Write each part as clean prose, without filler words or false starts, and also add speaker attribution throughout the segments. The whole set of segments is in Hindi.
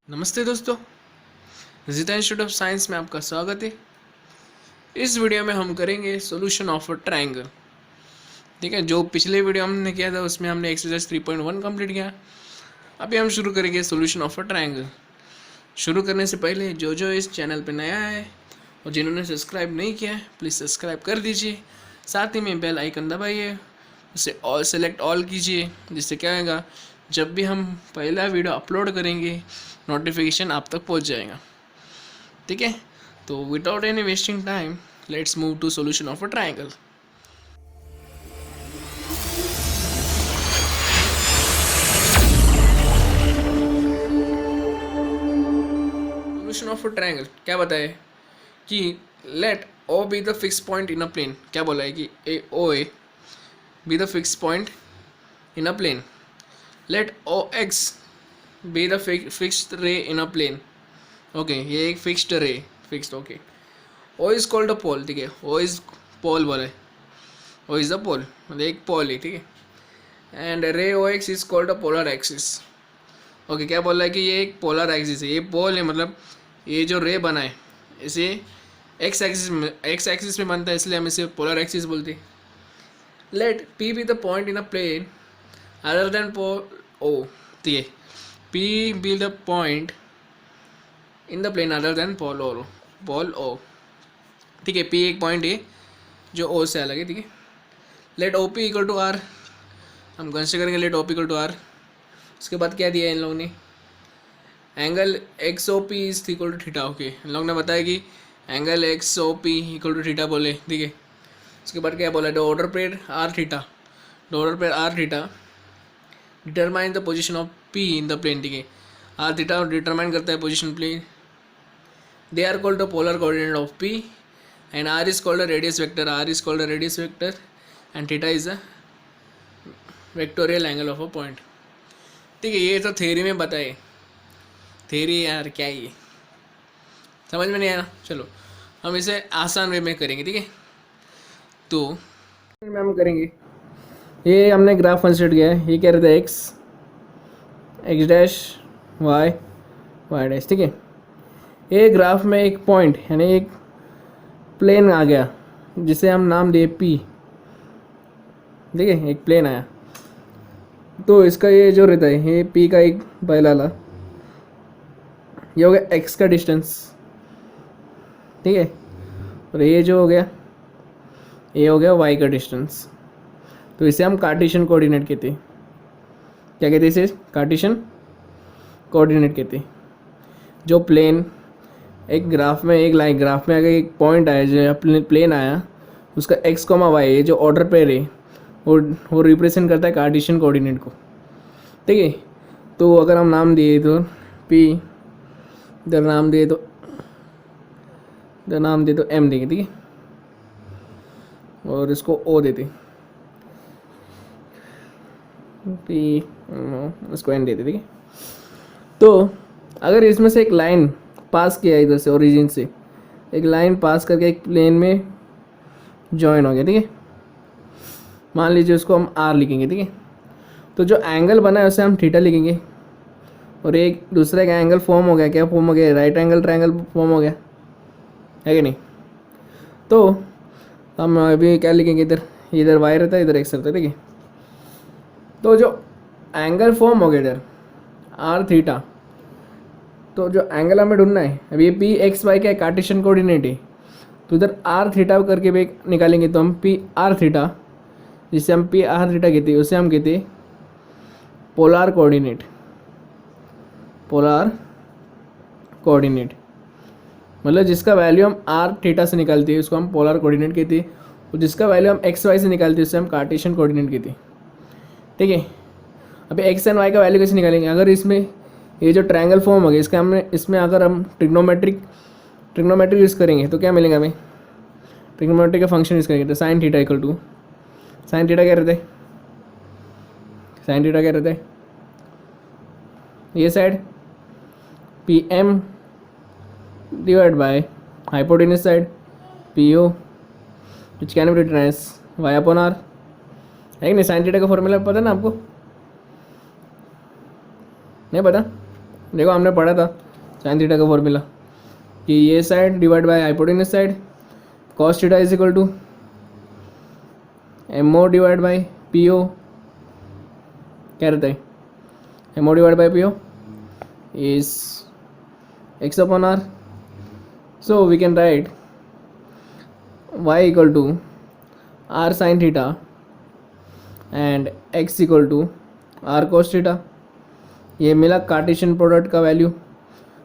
Speaker 1: नमस्ते दोस्तों, जिता इंस्टीट्यूट ऑफ साइंस में आपका स्वागत है। इस वीडियो में हम करेंगे सॉल्यूशन ऑफ अ ट्रायंगल। ठीक है, जो पिछले वीडियो हमने किया था उसमें हमने एक्सरसाइज 3.1 कंप्लीट किया। अभी हम शुरू करेंगे सॉल्यूशन ऑफ अ ट्रायंगल। शुरू करने से पहले जो जो इस चैनल पर नया है और जिन्होंने सब्सक्राइब नहीं किया है प्लीज़ सब्सक्राइब कर दीजिए। साथ ही में बेल आइकन दबाइए, उसे ऑल सेलेक्ट ऑल कीजिए, जिससे क्या होगा, जब भी हम पहला वीडियो अपलोड करेंगे नोटिफिकेशन आप तक पहुंच जाएगा। ठीक है, तो without any wasting time let's move to solution of a triangle. Solution of a triangle क्या बताए कि let O be the fix point in a plane. क्या बोला है कि A O A B the fix point in a plane. Let O X be the fixed ray in a plane. Okay, ये एक fixed ray, fixed. Okay, O is called a pole. ठीक है, ओ इज पोल बोला है, ओ इज द पोल, मतलब एक पोल है। ठीक है, and ray O X is called a polar axis. Okay, क्या बोल रहा है कि ये एक पोलर एक्सिस है, ये पोल है, मतलब ये जो रे बना है इसे एक्स एक्सिस में बनता है, इसलिए हम इसे पोलर एक्सिस बोलते हैं। Let P be the point in a plane other than pole O. ठीक है, P be the point in the plane other than pole O. ठीक है, पी एक पॉइंट है जो ओ से अलग है। ठीक है, let O P equal to R. हम कंसिडर करेंगे let O P equal to R. उसके बाद क्या दिया है इन लोगों ने, angle X O P is equal to theta. Okay, इन लोगों ने बताया कि angle X O P equal to theta बोले। ठीक है, उसके बाद क्या बोला, the order pair R theta, the order pair R theta determine the position of P in the plane. ठीक है, आर थीटा डिटरमाइन करता है position plane. They are called the polar coordinate of P and r is called a radius vector, r is called a radius vector and theta is a vectorial angle of a point। ठीक है, ये तो थ्योरी में बताए। थ्योरी यार क्या है, ये समझ में नहीं आया। चलो हम इसे आसान वे में करेंगे। ठीक है, तो में हम करेंगे, ये हमने ग्राफ कंसिडर किया है। ये क्या रहता है, एक्स डैश वाई डैश। ठीक है, ये ग्राफ में एक पॉइंट यानी एक प्लेन आ गया जिसे हम नाम दिए पी। ठीक है, एक प्लेन आया, तो इसका ये जो रहता है ये पी का एक पहला ला, ये हो गया एक्स का डिस्टेंस। ठीक है, और ये जो हो गया ये हो गया वाई का डिस्टेंस। तो इसे हम कार्टेशियन कोऑर्डिनेट कहते हैं। क्या कहते हैं इसे, कार्टेशियन कोऑर्डिनेट कहते हैं। जो प्लेन एक ग्राफ में, एक लाइन ग्राफ में अगर एक पॉइंट आया जो प्लेन आया, उसका एक्स कॉमा वाई ये जो ऑर्डर पेयर है वो रिप्रेजेंट करता है कार्टेशियन कोऑर्डिनेट को। ठीक है, तो अगर हम नाम दिए तो पी, इधर नाम दिए तो एम देंगे। ठीक है, और इसको ओ देते, पी इसको एन देते। ठीक है, तो अगर इसमें से एक लाइन पास किया इधर से, ओरिजिन से एक लाइन पास करके एक प्लेन में जॉइन हो गया। ठीक है, मान लीजिए उसको हम आर लिखेंगे। ठीक है, तो जो एंगल बना है उसे हम थीटा लिखेंगे, और एक दूसरे का एंगल फॉर्म हो गया। क्या फॉर्म हो गया, राइट एंगल ट्रायंगल फॉर्म हो गया है कि नहीं। तो हम अभी क्या लिखेंगे, इधर इधर वाई रहता है, इधर एक्स रहता है। ठीक है, तो जो एंगल फॉर्म हो गया इधर आर थीटा, तो जो एंगल हमें ढूंढना है, अब ये पी एक्स वाई का कार्टेशियन कोऑर्डिनेट है, तो इधर आर थीटा करके भी निकालेंगे, तो हम पी आर थीटा, जिसे हम पी आर थीटा कहते हैं, उसे हम कहते हैं पोलार कोऑर्डिनेट। पोलार कोऑर्डिनेट मतलब जिसका वैल्यू हम आर थीटा से निकालते हैं उसको हम पोलार कोऑर्डिनेट कहते हैं, और जिसका वैल्यू हम एक्स वाई से निकालते हैं उससे हम कार्टेशियन कोऑर्डिनेट कहते हैं। ठीक है, अभी एक्स एंड वाई का वैल्यू कैसे निकालेंगे, अगर इसमें ये जो ट्रायंगल फॉर्म हो गया इसका हमने इसमें अगर हम ट्रिग्नोमेट्रिक यूज़ करेंगे तो क्या मिलेगा हमें, ट्रिग्नोमेट्रिक का फंक्शन यूज़ करेंगे तो sine theta equal to, sine theta क्या रहता है, साइन थीटा क्या रहता है, ये side P M divide by hypotenuse side P O, which can be written as Y upon R. है कि नहीं, साइन थीटा का फॉर्मूला पता है ना आपको, नहीं पता, देखो हमने पढ़ा था साइन थीटा का फॉर्मूला कि ये side divide by hypotenuse side, cos theta is equal to M O divide by P O, क्या रहता है M O divide by P O is X upon R. So we can write y equal to r sin theta and x equal to r cos theta. ये मिला कार्टेशियन प्रोडक्ट का value,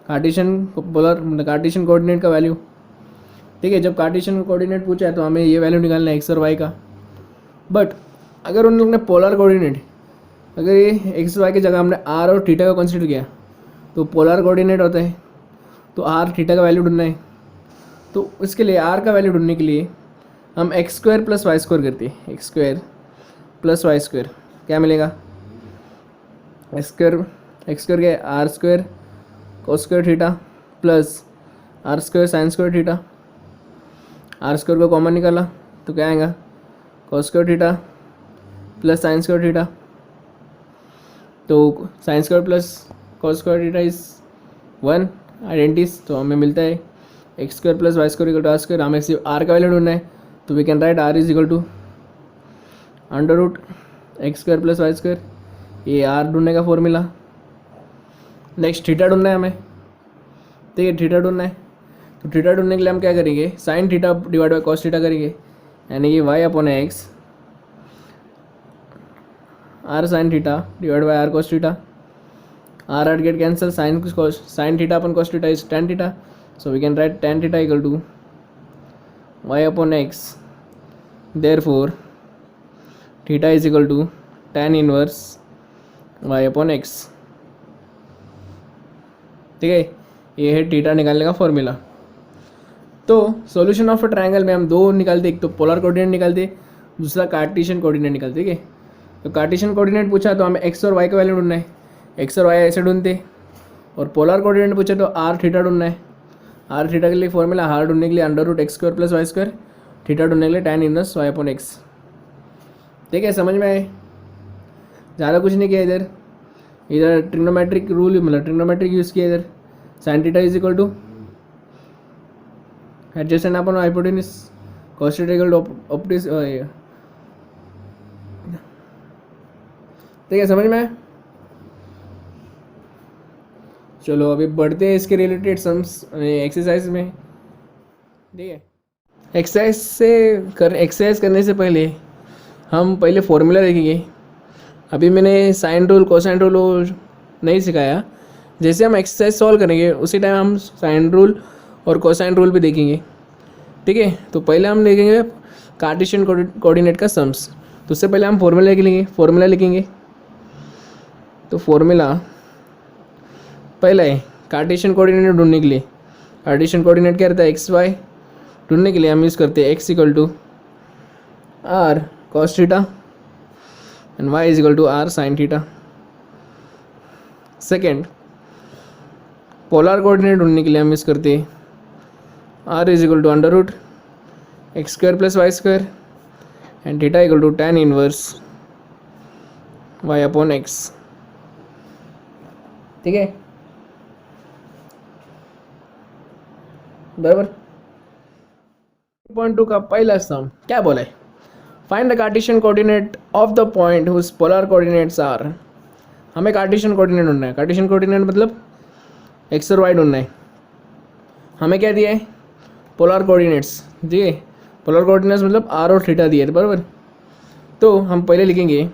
Speaker 1: Cartesian polar Cartesian coordinate का वैल्यू. ठीक है, जब कार्टेशियन कोऑर्डिनेट पूछा है तो हमें ये वैल्यू निकालना है एक्स और वाई का. बट अगर उन लोग ने पोलर कोऑर्डिनेट, अगर ये एक्स वाई की जगह हमने आर और थीटा का कंसीडर किया तो पोलर कोऑर्डिनेट होता है, तो आर थीटा का वैल्यू ढूंढना है. तो इसके लिए आर का वैल्यू ढूंढने के लिए हम X square plus Y square करते हैं. X square plus Y square क्या मिलेगा, एक्स स्क्वायर क्या है R square cos square theta plus R square sine square theta. R square को कॉमन निकाला तो क्या आएगा cos square theta plus sine square theta. तो sine square plus cos square theta is 1 identities. तो हमें मिलता है X square plus Y square equal to are square. हमें सिर्फ आर का वैल्यू ढूंढना है तो we can write R is equal to under root X square plus Y square. ये आर ढूंढने का फॉर्मूला. नेक्स्ट थीटा ढूंढना है हमें. ठीक है, थीटा ढूंढना है तो थीटा ढूंढने के लिए हम क्या करेंगे sine theta divide by cos theta करेंगे, यानी कि Y upon X R sine theta divide by R cos theta. R R get cancel, sine theta upon cos theta is tan theta. So we can write tan theta equal to y upon x. Therefore theta is equal to tan inverse y upon x. ठीक है, ये है थीटा निकालने का फॉर्मूला. तो सॉल्यूशन ऑफ अ ट्रायंगल में हम दो निकालते, एक तो पोलर कोऑर्डिनेट निकालते, दूसरा कार्टेशियन कोऑर्डिनेट निकालते. ठीक है, तो कार्टेशियन कोऑर्डिनेट पूछा तो हमें एक्स और वाई का वैल्यू ढूंढना है, एक्स और वाई ऐसे ढूंढते. और पोलर कोऑर्डिनेट पूछे तो आर थीटा ढूंढना है. आर थीटा के लिए फॉर्मूला आर ढूंढने के लिए under root X square plus Y square, theta ढूंढने के लिए tan inverse Y upon X. ठीक है, समझ में आए, ज़्यादा कुछ नहीं किया. इधर ट्रिग्नोमेट्रिक रूल मतलब ट्रिग्नोमेट्रिक यूज़ किया. इधर sine theta is equal to adjacent upon hypotenuse, cos theta equal to ऑप्टिस. ठीक है, समझ में आए. चलो अभी बढ़ते हैं इसके रिलेटेड सम्स एक्सरसाइज में. ठीक है, एक्सरसाइज करने से पहले हम पहले फॉर्मूला देखेंगे. अभी मैंने साइन रूल कोसाइन रूल नहीं सिखाया. जैसे हम एक्सरसाइज सॉल्व करेंगे उसी टाइम हम साइन रूल और कोसाइन रूल भी देखेंगे. ठीक है, तो पहले हम देखेंगे कार्टेशियन कोऑर्डिनेट का सम्स. तो उससे पहले हम फॉर्मूला लिखेंगे. तो फॉर्मूला पहला है कार्टेशियन कोऑर्डिनेट ढूंढने के लिए. कार्टेशियन कोऑर्डिनेट क्या रहता है एक्स वाई. ढूंढने के लिए हम यूज़ करते हैं X equal to R cos theta and Y is equal to R sine theta. Second, polar coordinate ढूंढने के लिए हम यूज़ करते हैं R is equal to under root X square plus Y square and theta equal to tan inverse Y upon X. ठीक है, बराबर. 2.2 का पहला सम क्या बोला है, find the Cartesian coordinate of the point whose polar coordinates are. हमें कार्टेशियन कोऑर्डिनेट ढूंढना है. कार्टेशियन कोऑर्डिनेट मतलब एक्स और वाई ढूंढना है. हमें क्या दिया है पोलर कोऑर्डिनेट्स दिए. पोलर कोऑर्डिनेट्स मतलब आर और थीटा दिए, बराबर. तो हम पहले लिखेंगे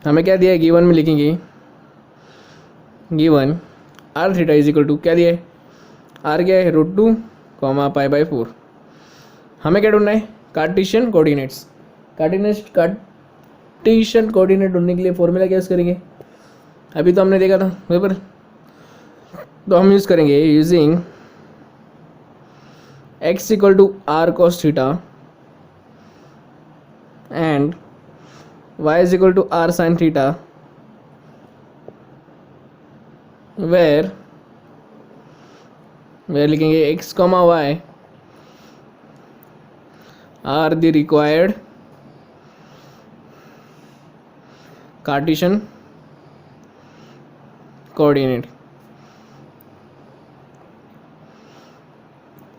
Speaker 1: हमें क्या दिया है, गिवन में लिखेंगे given R theta is equal to क्या दिया है, आर क्या है √2 π/4. हमें क्या ढूंढना है कार्टेशियन कोऑर्डिनेट्स. कार्टेशियन कोऑर्डिनेट ढूंढने के लिए फॉर्मूला क्या यूज़ करेंगे, अभी तो हमने देखा था बराबर. तो हम यूज़ करेंगे using x equal to R cos theta and y is equal to R sine theta, where लिखेंगे x, y are the required Cartesian coordinate.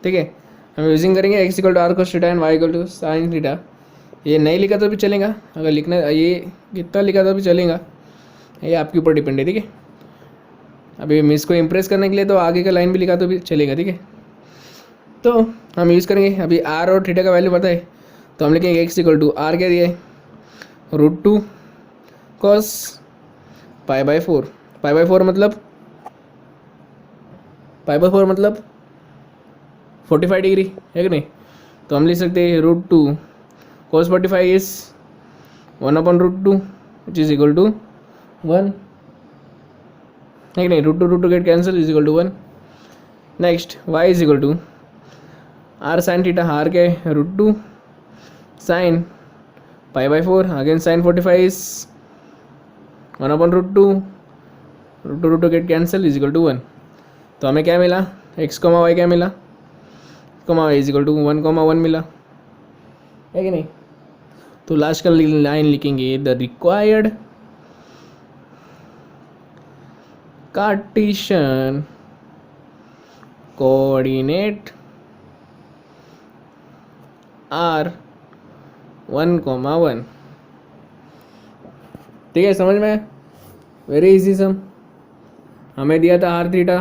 Speaker 1: ठीक है, हम यूजिंग करेंगे X equal to R cos theta and Y equal to sine theta. ये नहीं लिखा तो भी चलेगा, अगर लिखना ये कितना लिखा तो भी चलेगा, ये आपके ऊपर डिपेंड है। ठीक है, अभी मिस को इम्प्रेस करने के लिए तो आगे का लाइन भी लिखा तो भी चलेगा। ठीक है, तो हम यूज़ करेंगे, अभी आर और थीटा का वैल्यू पता है तो हम लिखेंगे एक्स इक्वल टू आर क्या दिया है √2 कॉस π/4। π/4 मतलब 45 डिग्री है कि नहीं, तो हम लिख सकते हैं √2 cos 45 is 1/√2 which is equal to 1 है कि नहीं, √2 get cancel is equal to 1। Next y is equal to R sine theta, R के √2 sine π/4 again sine 45 is 1/√2 √2 get cancel is equal to 1। तो हमें क्या मिला, x, y क्या मिला, y इज इक्वल टू 1,1 मिला है कि नहीं। तो लास्ट का लाइन लिखेंगे the required Cartesian coordinate are 1,1। ठीक है, समझ में, वेरी इजी सम। हमें दिया था आर थीटा,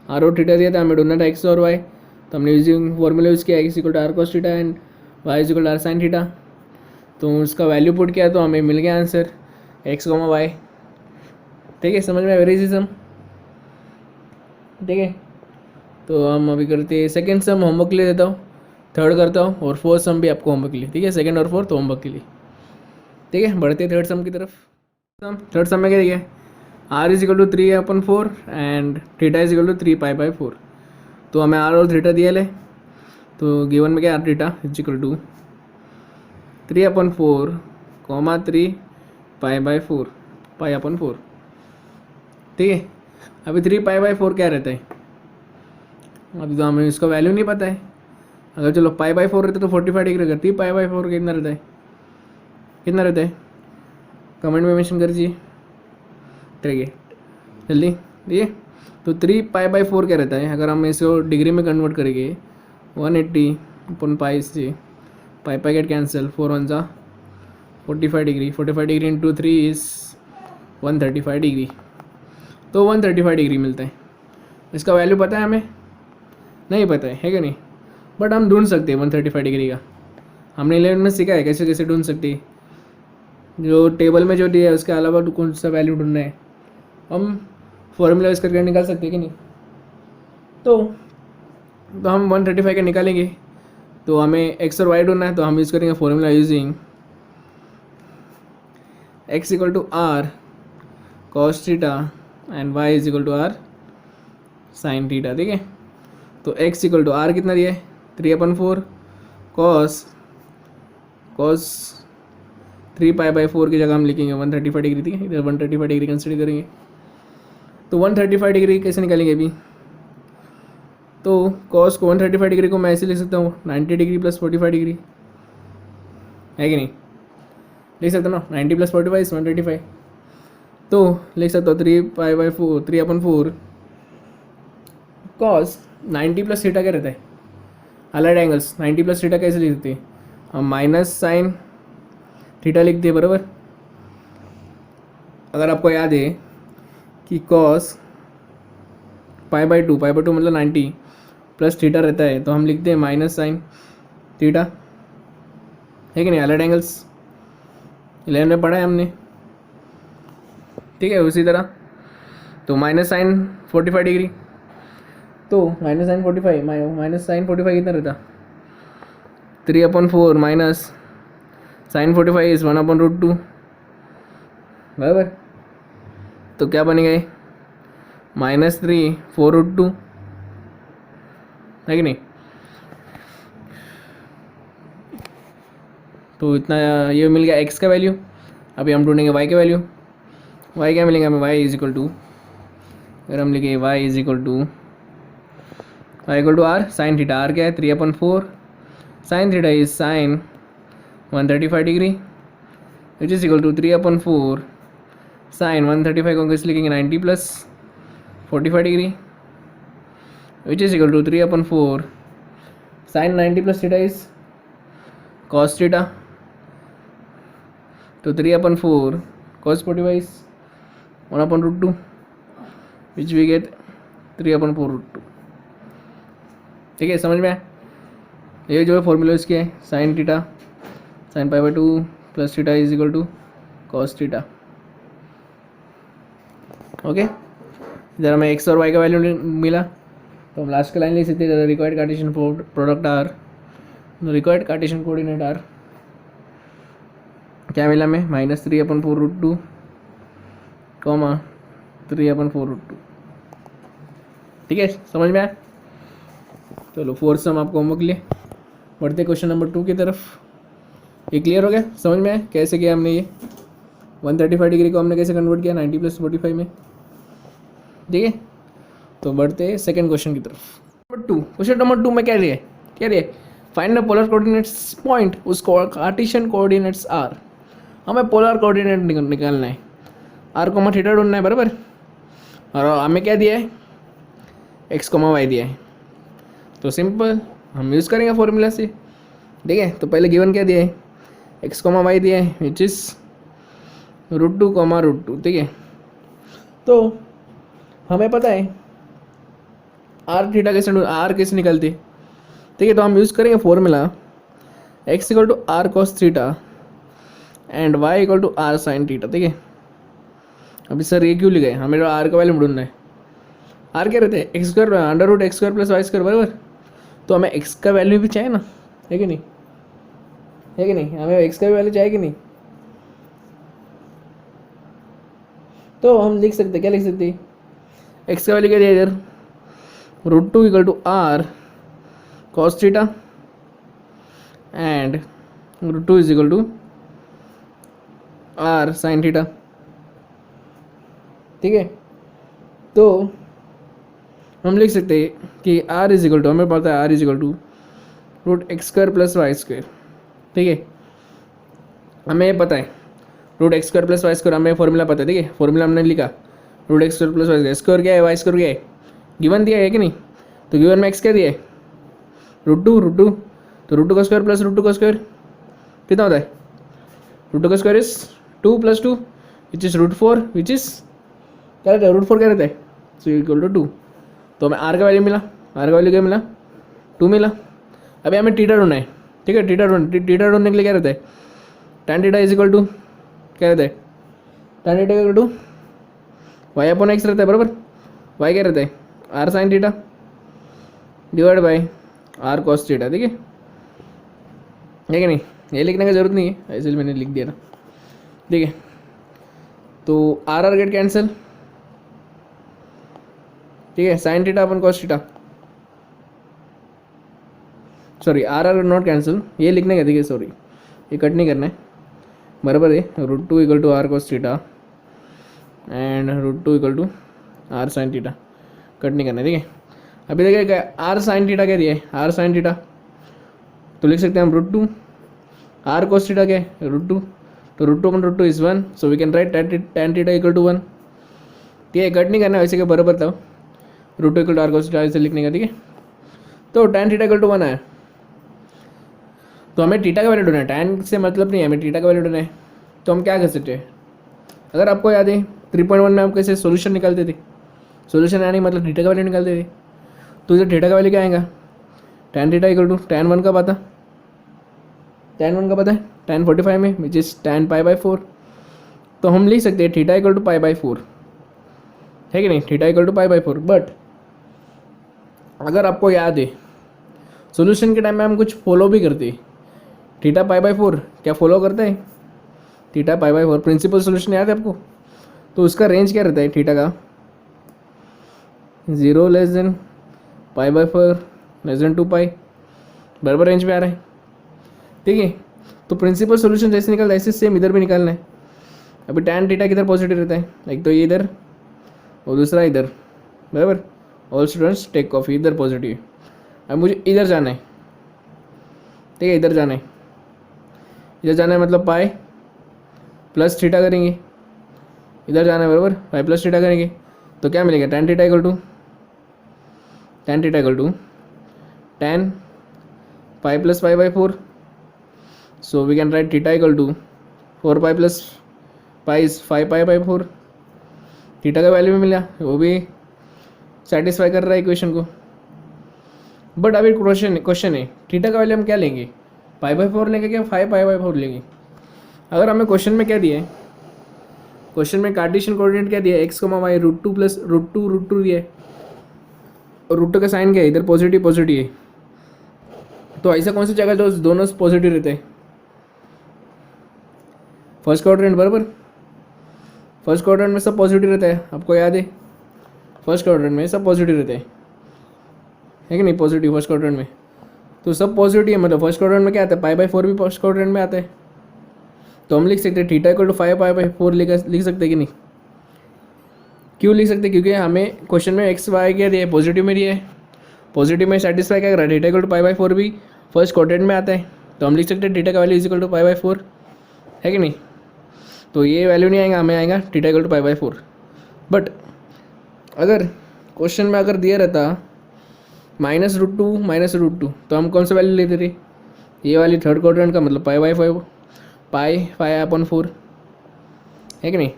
Speaker 1: आर और थीटा दिया था, हमें ढूंढना था एक्स और वाई, तो हमने यूजिंग फॉर्मूला यूज़ किया X equal to R cos theta and Y is equal to R sine theta. तो उसका वैल्यू पुट किया तो हमें मिल गया आंसर एक्स, वाई। ठीक है, समझ में, वेरी इजी सम। ठीक है, तो हम अभी करते हैं सेकेंड सम, होमवर्क के लिए देता हूँ, थर्ड करता हूँ और फोर्थ सम भी आपको होमवर्क के लिए। ठीक है, सेकेंड और फोर्थ होमवर्क के लिए। ठीक है, बढ़ते थर्ड सम की तरफ। थर्ड सम में क्या दिया है, R is equal to 3/4 and theta is equal to 3π/4। तो हमें आर और थीटा दिया ले, तो गिवन में क्या R theta is equal to 3/4 3π/4 π/4। ठीक है, अभी 3π/4 क्या रहता है, अभी तो हमें इसका वैल्यू नहीं पता है। अगर चलो π/4 रहता तो 45 डिग्री रहता, 3π/4 कितना रहता है, कितना रहता है कमेंट में मेंशन कर दीजिए। ठीक है, जल्दी ये तो 3π/4 क्या रहता है, अगर हम इसको डिग्री में कन्वर्ट करेंगे 180/π से π गेट कैंसिल, 4 1 जा 45 degree, 45 degree into 3 is 135 degree, तो 135 डिग्री मिलता है। इसका वैल्यू पता है हमें, नहीं पता है कि नहीं, बट हम ढूंढ सकते हैं 135 डिग्री का। हमने 11 में सीखा है कैसे कैसे ढूंढ सकते हैं, जो टेबल में जो दिया है उसके अलावा कौन सा वैल्यू ढूंढना है, हम फॉर्मूला यूज़ करके निकाल सकते हैं कि नहीं। तो हम 135 का निकालेंगे, तो हमें एक्स और वाई ढूंढना है, तो हम यूज़ करेंगे formula using X equal to R cos theta and Y is equal to R sine theta. ठीक है, तो एक्स इक्वल टू आर कितना दिया है 3/4 कॉस 3π/4 की जगह हम लिखेंगे 135 डिग्री। ठीक है, इधर 135 डिग्री कंसिडर करेंगे, तो 135 डिग्री कैसे निकालेंगे अभी, तो कॉस को 135 डिग्री को मैं ऐसे लिख सकता हूँ 90 डिग्री प्लस 45 डिग्री है कि नहीं, लिख सकता हूँ ना, 90 प्लस 45 इज 135। तो लिख सकता हूँ 3/4 कॉस 90 प्लस थीटा क्या रहता है, अलाइड एंगल्स, 90 प्लस थीटा कैसे लिख सकते हैं हम, माइनस साइन थीटा लिखते हैं बराबर। अगर आपको याद है कि कॉस π/2 मतलब 90 प्लस थीटा रहता है, तो हम लिखते हैं माइनस साइन थीटा है कि नहीं, अलाइड एंगल्स 11 में पढ़ा है हमने। ठीक है, उसी तरह तो माइनस साइन 45 डिग्री, तो माइनस साइन 45 कितना रहता 3/4 माइनस साइन 45 इज 1/√2 बराबर। तो क्या बनेगा ये -3 4√2 है कि नहीं। तो इतना ये मिल गया x का वैल्यू। अभी हम ढूंढेंगे y का वैल्यू। y क्या मिलेगा हमें, y इज इक्वल टू, अगर हम लिखे y is equal to R sine theta, R क्या है 3/4 sine theta is sine 135 degree which is equal to 3/4 sine 135 को कैसे लिखेंगे 90 plus 45 degree which is equal to 3/4 sine 90 plus theta is cos theta, तो 3/4 cos 45 is 1/√2 which we get 3/√2। ठीक है, समझ में आया? ये जो है फॉर्मूला इसके है sine theta sine π/2 plus theta is equal to cos theta. Okay, इधर हमें एक्स और वाई का वैल्यू मिला, तो हम लास्ट का लाइन लिख सकते हैं required Cartesian product are, required Cartesian coordinate are क्या मिला हमें -3/4√2 कॉमा 3/4√2। ठीक है, समझ में आया? चलो फोर्थ सम आपको होमवर्क लिए बढ़ते क्वेश्चन नंबर 2 की तरफ। ये क्लियर हो गया? समझ में आया कैसे किया हमने ये 135 डिग्री को हमने कैसे कन्वर्ट किया 90 + 45 में? ठीक है, तो बढ़ते सेकंड क्वेश्चन की तरफ। क्वेश्चन नंबर 2 में क्या दिया है find the polar coordinates point उस कार्टेशियन कोऑर्डिनेट्स आर। हमें पोलर कोऑर्डिनेट निकालना है, आर को थीटा ढूंढना है बराबर, और हमें क्या दिया है एक्स वाई दिया है, तो सिंपल हम यूज़ करेंगे फॉर्मूला से। ठीक है, तो पहले गिवन क्या दिया है एक्स वाई दिया है विच इज़ √2 √2। ठीक है, तो हमें पता है आर थीटा कैसे निकलती। ठीक है, तो हम यूज़ करेंगे formula x = r cos theta and y = r sin theta. ठीक है, अभी सर ये क्यों लिखा है, हमें आर का वैल्यू ढूंढना है। आर क्या रहते हैं x² √x² + y² बराबर, तो हमें x का वैल्यू भी चाहिए ना, है कि नहीं? है कि नहीं? हमें x का भी वैल्यू चाहिए कि नहीं? तो हम लिख सकते, क्या लिख सकते हैं x का वैल्यू क्या दिया इधर √2 = r cos theta and √2 = r sin theta. ठीक है, तो हम लिख सकते हैं कि r = हमें पता है r = √x² + y²। ठीक है, हमें ये पता है √x² + y² हमें फॉर्मूला पता है। ठीक है, फॉर्मूला हमने लिखा √x² + y², स्क्वायर क्या है y² क्या है गिवन दिया है कि नहीं? तो गिवन में x क्या दिया है √2, तो √2 का स्क्वायर प्लस √2 का स्क्वायर कितना होता है √2 का square is 2 + 2 which is √4 which is क्या रहता है √4 क्या रहता है सो = 2। तो हमें r का वैल्यू मिला, r का वैल्यू क्या मिला 2 मिला। अभी हमें थीटा ढूंढना है। ठीक है, थीटा ढूंढने के लिए क्या रहता है tan थीटा = क्या रहता है tan थीटा = y/x रहता है बराबर, y क्या रहता है r sin theta divide by r cos theta. ठीक है कि नहीं? ये लिखने की जरूरत नहीं है, इसलिए मैंने लिख दिया था। ठीक है, तो r गेट कैंसिल। ठीक है, sin theta upon cos theta, sorry r not cancel, ये लिखने का। ठीक है, सॉरी ये कट नहीं करना है बराबर है √2 = r cos theta and √2 = r sin theta, cut नहीं करना है। ठीक है, अभी देखिए r sin थीटा क्या दिया है r sin थीटा, तो लिख सकते हैं हम √2, r cos थीटा क्या है √2, तो √2/√2 is 1, so we can write tan theta = 1। ठीक है, कट नहीं करना है वैसे के बराबर था √2 = r cos थीटा ऐसे लिखने का। ठीक है, तो tan थीटा = 1 आया, तो हमें थीटा का वैल्यू ढूंढना है, tan से मतलब नहीं है, हमें थीटा का वैल्यू ढूंढना है। तो हम क्या कर सकते हैं, अगर आपको याद है 3.1 में हम कैसे सोल्यूशन निकालते थे, सोल्यूशन यानी मतलब थीटा का वैल्यू निकालते थे, तो इधर थीटा का वैल्यू क्या आएगा tan थीटा = tan 1 का पता, tan 1 का पता है tan 45 में विच इज tan π/4, तो हम लिख सकते हैं थीटा = π/4, है कि नहीं? थीटा = π/4। बट अगर आपको याद है सोल्यूशन के टाइम में हम कुछ फॉलो भी करते हैं, थीटा π/4 क्या फॉलो करते हैं थीटा π/4 प्रिंसिपल सोल्यूशन याद है आपको? तो उसका रेंज क्या रहता है थीटा का 0 < π/4 < 2π बराबर रेंज में आ रहा है। ठीक है, तो प्रिंसिपल सोल्यूशन जैसे निकलता है ऐसे सेम इधर भी निकालना है। अभी tan थीटा किधर पॉजिटिव रहता है, एक तो ये इधर और दूसरा इधर बराबर, ऑल स्टूडेंट्स टेक कॉफी, इधर पॉजिटिव। अब मुझे इधर जाना है। ठीक है, इधर जाना है, इधर जाना है मतलब पाई प्लस थीटा करेंगे, इधर जाना है बराबर पाई प्लस थीटा करेंगे, तो क्या मिलेगा tan theta = tan pi plus pi by 4. So we can write theta equal to 4 pi plus pi is 5 pi by 4. Theta का वैल्यू भी मिला, वो भी सेटिस्फाई कर रहा है इक्वेशन को. बट अभी क्वेश्चन है थीटा का वैल्यू हम क्या लेंगे, पाई बाई 4 लेंगे क्या 5 पाई बाई 4 लेंगे. अगर हमें क्वेश्चन में क्या दिया है, क्वेश्चन में कार्टेशियन कोऑर्डिनेट क्या दिया है, एक्स वाई √2 प्लस √2 दिया है. और √2 का साइन क्या है, इधर पॉजिटिव पॉजिटिव है. तो ऐसा कौन सी जगह जो दोनों पॉजिटिव रहते हैं, फर्स्ट क्वाड्रेंट. बराबर, फर्स्ट क्वाड्रेंट में सब पॉजिटिव रहता है, आपको याद है फर्स्ट क्वाड्रेंट में सब पॉजिटिव रहते हैं, है कि नहीं, पॉजिटिव फर्स्ट क्वाड्रेंट में. तो सब पॉजिटिव है, मतलब फर्स्ट क्वाड्रेंट में क्या आता है, पाई बाई 4 भी फर्स्ट क्वाड्रेंट में आता है. तो हम लिख सकते हैं theta equal to 5 pi by 4 लिख सकते हैं कि नहीं. क्यों लिख सकते हैं, क्योंकि हमें क्वेश्चन में एक्स वाई क्या दिया है, पॉजिटिव में दिया है. पॉजिटिव में सेटिस्फाई क्या कर रहा है, theta equal to pi by 4 भी फर्स्ट क्वाड्रेंट में आता है. तो हम लिख सकते हैं थीटा का value is equal to pi by 4, है कि नहीं. तो ये वैल्यू नहीं आएगा, हमें आएगा theta equal to pi by 4. But अगर क्वेश्चन में अगर दिया रहता -√2 तो हम कौन सा वैल्यू लेते थे, ये वाली थर्ड क्वाड्रेंट का, मतलब पाई बाई 5 पाई/4, है कि नहीं.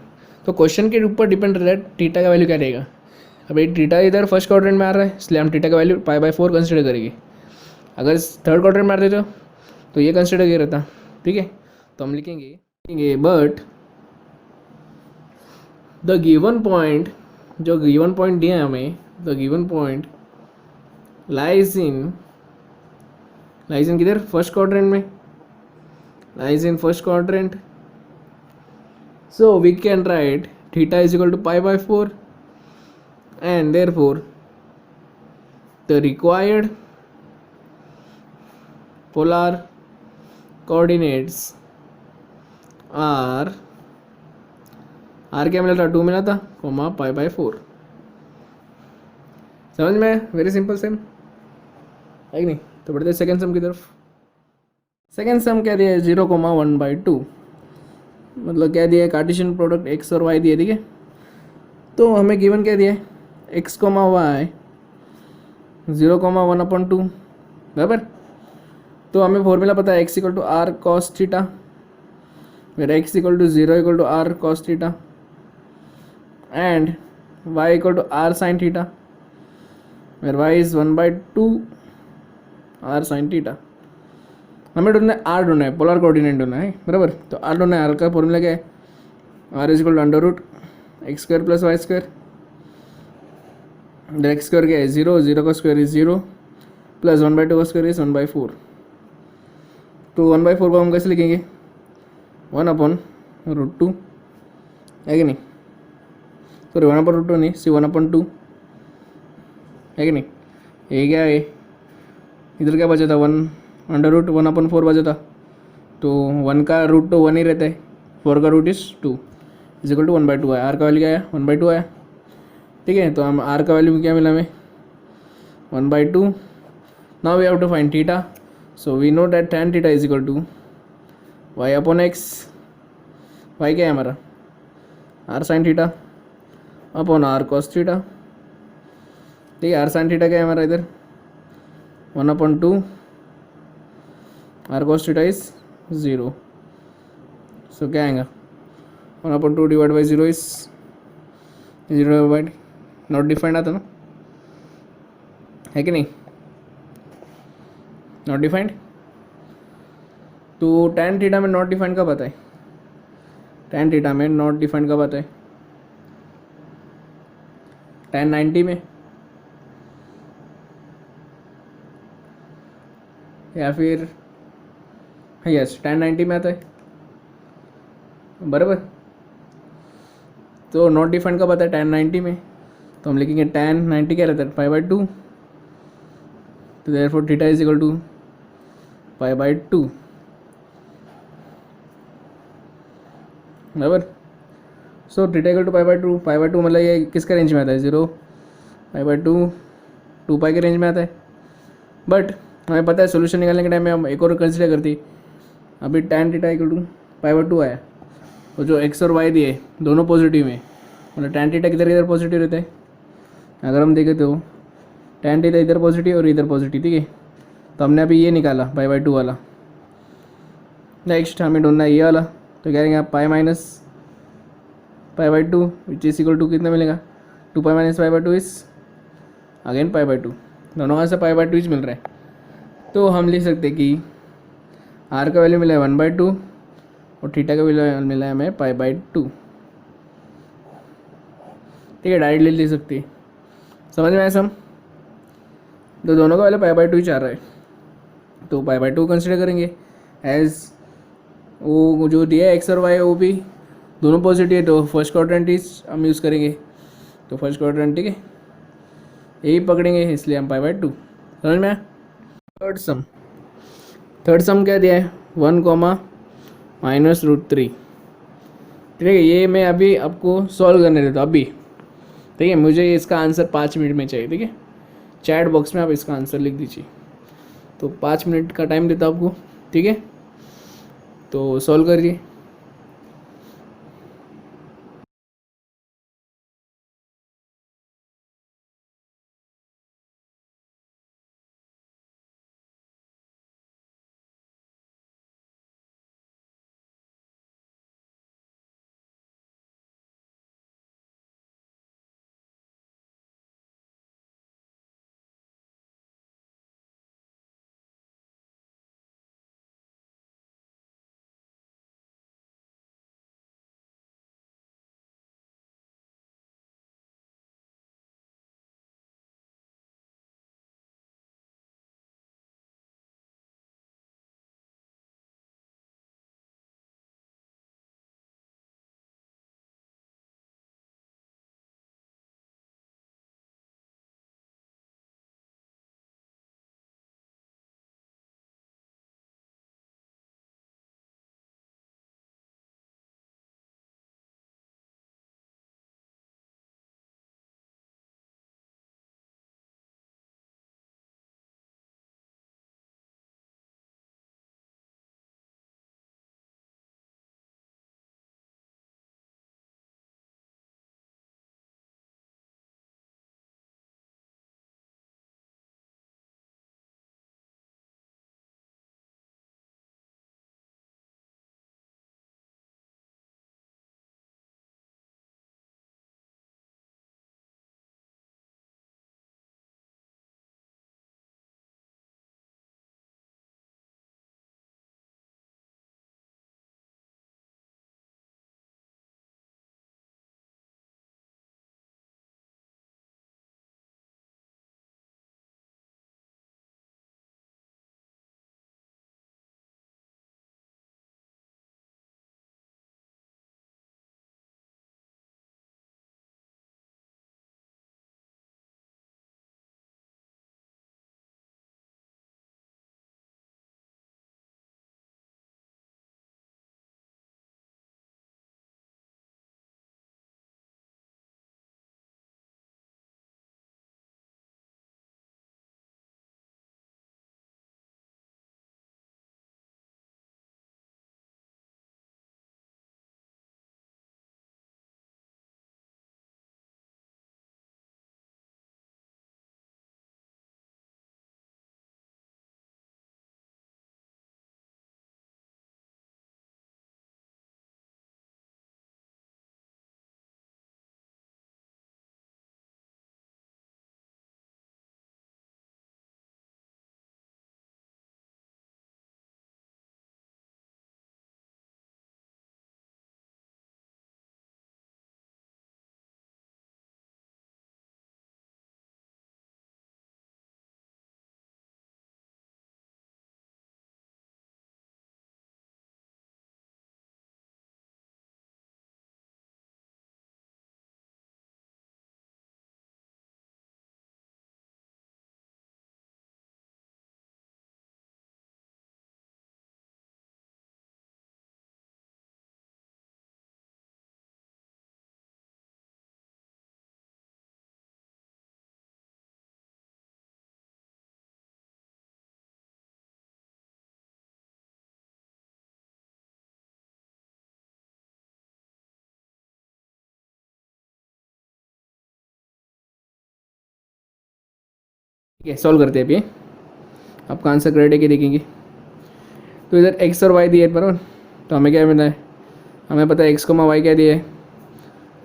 Speaker 1: तो क्वेश्चन के ऊपर डिपेंड रहता है थीटा का वैल्यू क्या रहेगा. अब ये थीटा इधर फर्स्ट क्वाड्रेंट में आ रहा है, इसलिए हम थीटा का वैल्यू पाई बाई 4 कंसिडर करेंगे. अगर थर्ड क्वाड्रेंट में आ देते तो ये कंसिडर किया रहता. ठीक है, तो हम लिखेंगे बट द गिवन पॉइंट, जो गिवन पॉइंट दिया है हमें, the given point lies in किधर, फर्स्ट क्वाड्रेंट में, lies in first quadrant. So we can write theta is equal to pi by 4, and therefore the required polar coordinates are क्या मिला था, 2 मिला था, कोमा पाई बाई 4. समझ में, वेरी सिंपल सेम, है कि नहीं. तो बढ़ते सेकेंड सम की तरफ. सेकेंड सम क्या दिया है, 0,1/2, मतलब क्या दिया है, कार्टेशियन प्रोडक्ट एक्स और वाई दिए. ठीक है, तो हमें गिवन क्या दिया है, एक्स कोमा वाई 0,1/2. बराबर, तो हमें फॉर्मूला पता है, X equal to R cos theta, फिर X equal to 0 equal to R cos theta, and Y equal to R sine theta, फिर Y is 1/2 R sine theta. हमें ढूंढना है आर, ढूंढना है पोलर कोऑर्डिनेट ढूंढना है. बराबर, तो आर ढूंढना है. आर का फॉर्मूला क्या है, R is equal to √x² plus y². x square क्या है, 0 का स्क्वायर इज 0 प्लस 1/2 का स्क्वायर इज 1/4. तो 1/4 को हम कैसे लिखेंगे, 1/√2, है कि नहीं. सॉरी 1/√2 नहीं, सी 1/2, है कि नहीं. ये क्या है, इधर क्या बचा था, 1/1/4 बचा था. तो 1 का रूट तो 1 ही रहता है, 4 का root is 2 is equal to 1/2 है. आर का वैल्यू क्या है, 1/2 आया. ठीक है, तो हम आर का वैल्यू क्या मिला हमें, 1/2. Now we have to find theta. So we know that tan theta is equal to y/x. y क्या है हमारा, R sine theta upon R cos theta. ठीक है, आर साइन थीटा क्या है हमारा इधर, 1/2 आर कॉस थीटा इज 0. सो क्या आएगा, 1/2 divide by 0 is 0 by not defined आता ना, है कि नहीं, नॉट डिफाइंड. तो tan थीटा में नॉट डिफाइंड कब आता है, tan थीटा में नॉट डिफाइंड कब आता है, tan 90 में, या फिर यस tan 90 में आता है. बराबर, तो नॉट डिफाइंड कब आता है, tan 90 में. तो हम लिखेंगे tan 90 क्या रहता है, π/2. तो therefore theta is equal to π/2. बराबर, सो थीटा इक्वल टू π/2 मतलब ये किसके रेंज में आता है, 0 π/2 2π के रेंज में आता है. बट हमें पता है सोल्यूशन निकालने के टाइम में हम एक और कंसिडर करती. अभी tan थीटा इक्वल टू π/2 आया, तो जो x और y दिए दोनों पॉजिटिव में, मतलब tan थीटा किधर किधर पॉजिटिव रहता है. अगर हम देखें तो tan थीटा इधर पॉजिटिव और इधर पॉजिटिव. ठीक है, तो हमने अभी ये निकाला पाई/2 वाला। नेक्स्ट हमें ढूंढना है ये वाला, तो कह रहे आप पाई/2 विच इज इक्वल टू कितना मिलेगा, 2 पाई माइनस पाई/2 इज अगेन पाई/2, दोनों का से पाई/2 इज मिल रहा है। तो हम लिख सकते हैं कि आर का वैल्यू मिला है 1/2 और थीटा का वैल्यू मिला है हमें पाई/2। ठीक है, डायरेक्टली लिख सकते हैं, समझ में आया सम। तो दोनों का वैल्यू पाई/2 ही चाह रहा है, तो पाई/2 कंसिडर करेंगे एज वो जो दिया है एक्स और वाई वो भी दोनों पॉजिटिव है, तो फर्स्ट क्वाड्रेंट इज हम यूज़ करेंगे, तो फर्स्ट क्वाड्रेंट ठीक है यही पकड़ेंगे, इसलिए हम पाई/2। समझ में आया। थर्ड सम क्या दिया है, 1, ठीक है। ये मैं अभी आपको सॉल्व करने देता हूँ अभी, ठीक है। मुझे इसका आंसर 5 मिनट में चाहिए, ठीक है। चैट बॉक्स में आप इसका आंसर लिख दीजिए, तो 5 मिनट का टाइम देता हूँ आपको, ठीक है। तो सॉल्व करिए। ठीक है, सॉल्व करते हैं अभी। आपका आंसर करेक्ट है कि देखेंगे। तो इधर एक्स और वाई दिए है बराबर, तो हमें क्या मिला है, हमें पता है एक्स कोमा वाई क्या दिया है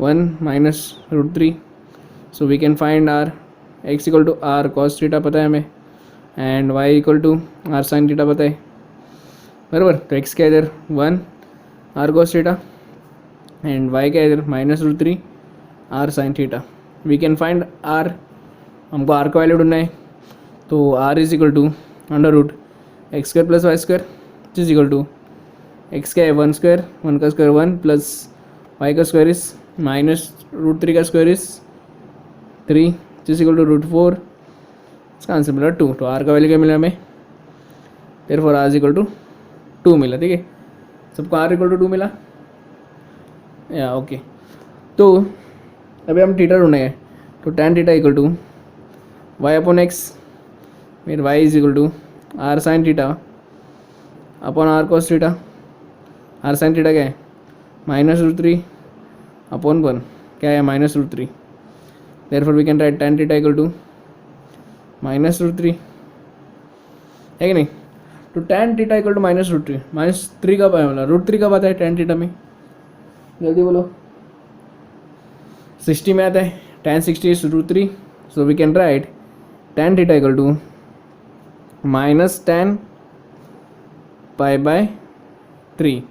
Speaker 1: 1 - √3। So we can find R X equal to R cos theta पता है हमें, and Y equal to R sine theta पता है बराबर। तो एक्स क्या इधर 1 R cos theta and Y क्या इधर -√3 R sine theta. We can find R, हमको आर का वैल्यू ढूंढना है, तो R is equal to √x² + y² is equal to X क्या है 1² 1 का स्क्वायर 1 प्लस वाई का स्क्वायर इज -√3 का square is 3 is equal to √4। इसका आंसर मिला 2। तो आर का वैल्यू क्या मिला हमें, therefore R is equal to 2 मिला। ठीक है, सबको आर इक्वल टू 2 मिला या ओके। तो अभी हम थीटा ढूंढेंगे, तो tan theta equal to y/x, फिर y is equal to R sine theta upon R cos theta. R sine theta क्या है -√3 अपॉन 1 क्या है -√3, therefore we can write tan theta equal to -√3 है कि नहीं। तो tan थीटा इक्वल टू -√3, -3 कब आया, मतलब √3 कब आता है tan थीटा में, जल्दी बोलो। 60 में आता है, tan 60 is √3, so we can write tan theta equal to -tan π/3।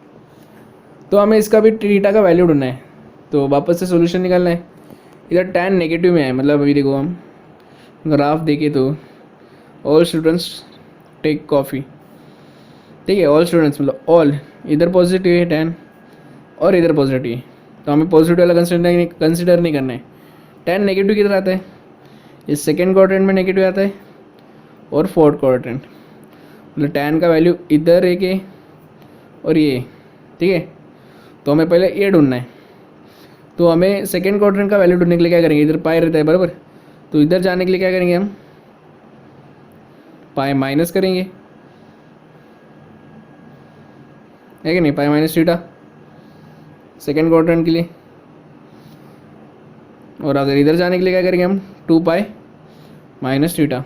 Speaker 1: तो हमें इसका भी थीटा का वैल्यू ढूंढना है, तो वापस से सॉल्यूशन निकालना है। इधर tan नेगेटिव में है, मतलब अभी देखो हम ग्राफ देखें तो ऑल स्टूडेंट्स टेक कॉफ़ी, ठीक है, ऑल स्टूडेंट्स मतलब ऑल, इधर पॉजिटिव है tan और इधर पॉजिटिव है, तो हमें पॉजिटिव वाला कंसिडर नहीं करना है। tan नेगेटिव किधर आता है, इस सेकेंड क्वाड्रेंट में नेगेटिव आता है और फोर्थ क्वाड्रेंट, मतलब tan का वैल्यू इधर एक है और ये, ठीक है। तो हमें पहले ये ढूंढना है, तो हमें सेकेंड क्वाड्रेंट का वैल्यू ढूंढने के लिए क्या करेंगे, इधर पाई रहता है बराबर, तो इधर जाने के लिए क्या करेंगे हम, पाई माइनस करेंगे, है कि नहीं, पाई माइनस थीटा सेकेंड क्वाड्रेंट के लिए। और अगर इधर जाने के लिए क्या करेंगे हम 2 पाई माइनस थीटा।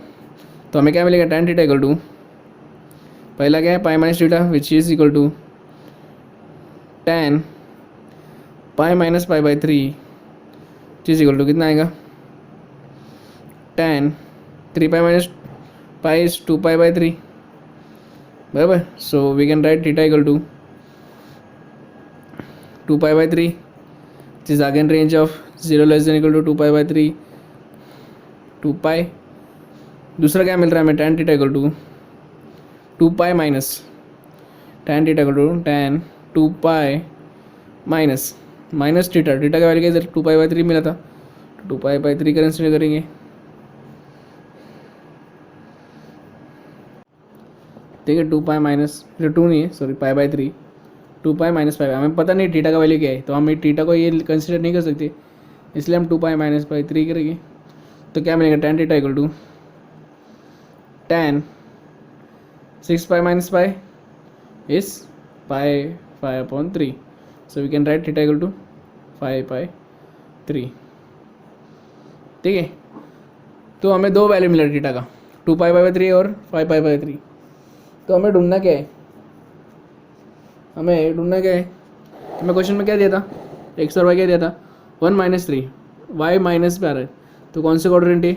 Speaker 1: तो हमें क्या मिलेगा tan थीटा इक्वल टू, पहला क्या है pi minus theta which is equal to tan pi minus π/3 is equal to कितना आएगा, tan 3 pi minus pi is 2 π/3 बराबर। So we can write theta equal to 2 π/3 which is again range of 0 less than equal to 2 π/3 2 pi. दूसरा क्या मिल रहा है हमें tan theta equal to 2 pi minus tan theta equal to tan 2 pi minus theta, theta का वैल्यू इधर 2 π/3 मिला था, 2 π/3 का कंसीडर करेंगे, ठीक है। 2 पाई माइनस 2 नहीं है सॉरी π/3 2 पाई माइनस 5, हमें पता नहीं थीटा का वैल्यू क्या है, तो हम थीटा को ये कंसिडर नहीं कर सकते, इसलिए हम 2 पाई माइनस π/3 करेंगे। तो क्या मिलेगा tan theta equal to tan 6 pi minus pi इस π/3, so we can write theta equal to 5/3, ठीक है। तो हमें दो वैल्यू मिला थीटा का 2 π/3 और 5/3। तो हमें ढूंढना क्या है, हमें क्वेश्चन में क्या दिया था, एक्स और वाई क्या दिया था 1 - 3 वाई माइनस पे आ रहा है, तो कौन से क्वाड्रेंट है,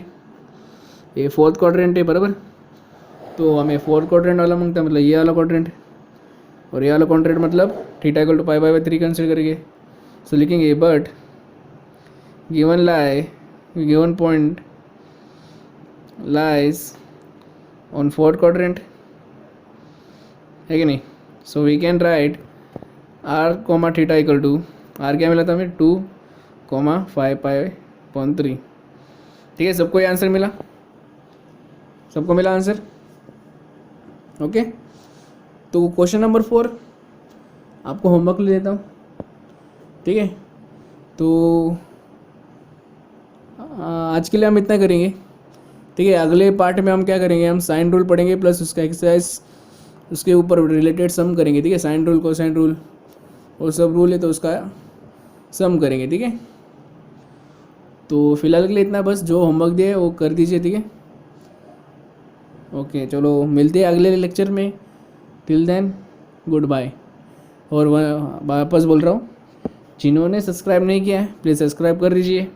Speaker 1: ये फोर्थ क्वाड्रेंट है बराबर। तो हमें फोर्थ क्वाड्रेंट वाला मांगता है, मतलब ये वाला क्वाड्रेंट, और ये वाला क्वाड्रेंट मतलब थीटा इक्वल टू π/3 कंसिडर करेंगे। सो लिखेंगे but given point lies on fourth quadrant, है कि नहीं। So we can write R comma theta equal to, R क्या मिला था हमें 2, 5/3, ठीक है। सबको ये आंसर मिला, सबको मिला आंसर, ओके। तो क्वेश्चन नंबर 4 आपको होमवर्क ले देता हूँ, ठीक है। तो आज के लिए हम इतना करेंगे, ठीक है। अगले पार्ट में हम क्या करेंगे, हम साइन रूल पढ़ेंगे प्लस उसका एक्सरसाइज उसके ऊपर रिलेटेड सम करेंगे, ठीक है। साइन रूल कोसाइन रूल और सब रूल है, तो उसका सम करेंगे, ठीक है। तो फिलहाल के लिए इतना, बस जो होमवर्क दिया है वो कर दीजिए, ठीक है। ओके चलो मिलते हैं अगले लेक्चर में, टिल देन गुड बाय। और वापस बोल रहा हूँ, जिन्होंने सब्सक्राइब नहीं किया है प्लीज़ सब्सक्राइब कर दीजिए।